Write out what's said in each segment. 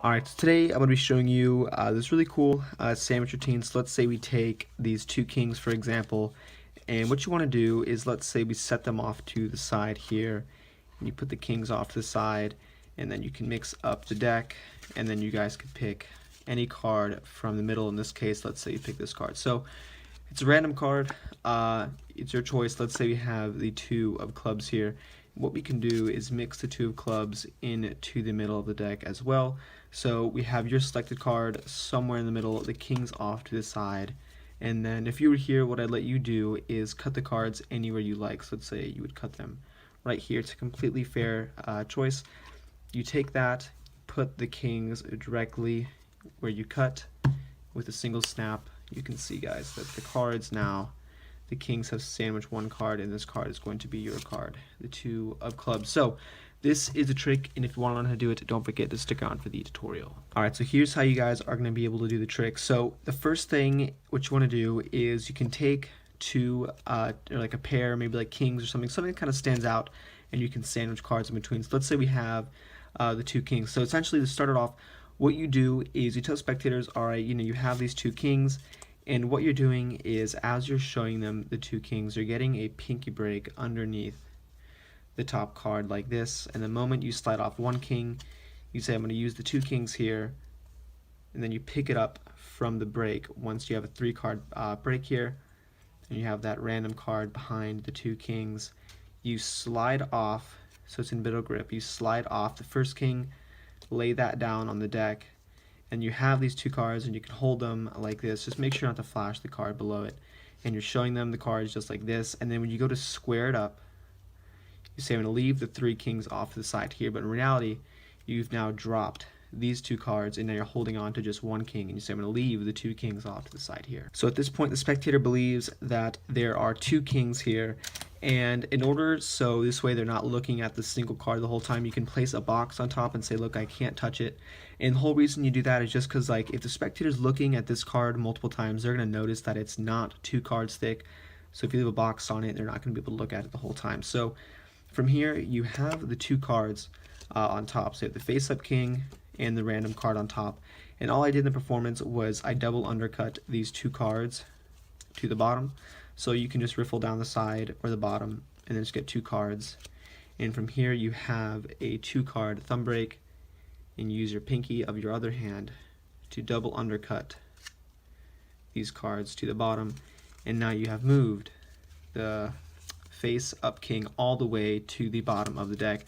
Alright, so today I'm going to be showing you this really cool sandwich routine. So let's say we take these two kings for example, and what you want to do is, let's say we set them off to the side here, and you put the kings off to the side, and then you can mix up the deck, and then you guys can pick any card from the middle. In this case, let's say you pick this card. So it's a random card, it's your choice. Let's say we have the two of clubs here. What we can do is mix the two of clubs into the middle of the deck as well. So we have your selected card somewhere in the middle, the kings off to the side, and then if you were here, what I'd let you do is cut the cards anywhere you like. So let's say you would cut them right here. It's a completely fair choice. You take that, put the kings directly where you cut with a single snap. You can see, guys, that the cards now, the kings have sandwiched one card, and this card is going to be your card, the two of clubs. So this is a trick, and if you want to learn how to do it, don't forget to stick around for the tutorial. Alright, so here's how you guys are going to be able to do the trick. So the first thing what you want to do is you can take two, like a pair, maybe like kings or something that kind of stands out, and you can sandwich cards in between. So let's say we have the two kings. So essentially, to start it off, what you do is you tell spectators, alright, you have these two kings, and what you're doing is, as you're showing them the two kings, you're getting a pinky break underneath the top card like this, and the moment you slide off one king, you say, I'm going to use the two kings here, and then you pick it up from the break. Once you have a 3-card break here, and you have that random card behind the two kings, you slide off, so it's in middle grip, you slide off the first king, lay that down on the deck, and you have these two cards, and you can hold them like this. Just make sure not to flash the card below it, and you're showing them the cards just like this. And then when you go to square it up, you say, I'm going to leave the 3 kings off to the side here, but in reality you've now dropped these two cards, and now you're holding on to just one king, and you say, I'm going to leave the 2 kings off to the side here. So at this point, the spectator believes that there are 2 kings here, and in order so this way they're not looking at the single card the whole time, you can place a box on top and say, look, I can't touch it. And the whole reason you do that is just because, like, if the spectator's looking at this card multiple times, they're going to notice that it's not 2 cards thick. So if you leave a box on it, they're not going to be able to look at it the whole time. So from here, you have the 2 cards on top. So you have the face-up king and the random card on top. And all I did in the performance was I double undercut these 2 cards to the bottom. So you can just riffle down the side or the bottom and then just get 2 cards. And from here, you have a 2-card thumb break, and use your pinky of your other hand to double undercut these cards to the bottom. And now you have moved the face up king all the way to the bottom of the deck.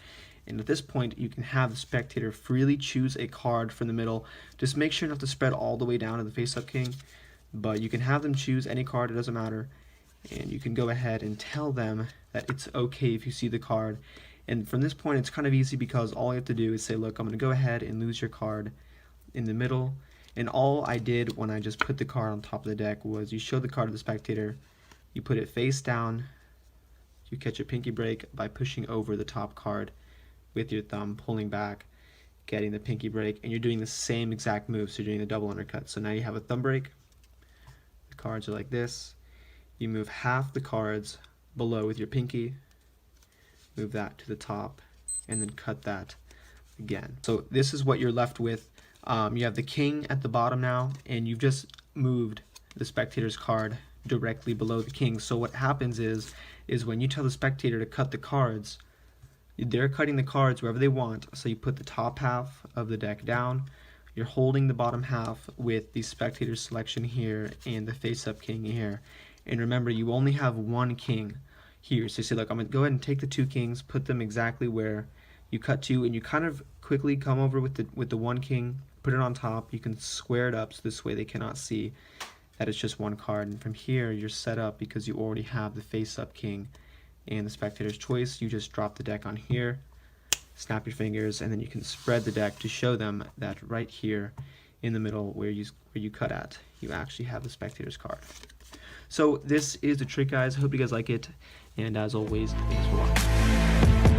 And at this point, you can have the spectator freely choose a card from the middle. Just make sure not to spread all the way down to the face up king, but you can have them choose any card, it doesn't matter. And you can go ahead and tell them that it's okay if you see the card. And from this point, it's kind of easy, because all you have to do is say, look, I'm going to go ahead and lose your card in the middle. And all I did when I just put the card on top of the deck was you show the card to the spectator, you put it face down, you catch a pinky break by pushing over the top card with your thumb, pulling back, getting the pinky break, and you're doing the same exact move, so you're doing the double undercut. So now you have a thumb break, the cards are like this, you move half the cards below with your pinky, move that to the top, and then cut that again. So this is what you're left with. You have the king at the bottom now, and you've just moved the spectator's card directly below the king. So what happens is when you tell the spectator to cut the cards, they're cutting the cards wherever they want. So you put the top half of the deck down, you're holding the bottom half with the spectator's selection here and the face-up king here. And remember, you only have one king here. So you say, look, I'm going to go ahead and take the 2 kings, put them exactly where you cut to, and you kind of quickly come over with the one king, put it on top. You can square it up so this way they cannot see that it's just one card. And from here, you're set up because you already have the face-up king and the spectator's choice. You just drop the deck on here, snap your fingers, and then you can spread the deck to show them that right here in the middle where you cut at, you actually have the spectator's card. So this is the trick, guys. I hope you guys like it, and as always, thanks for watching.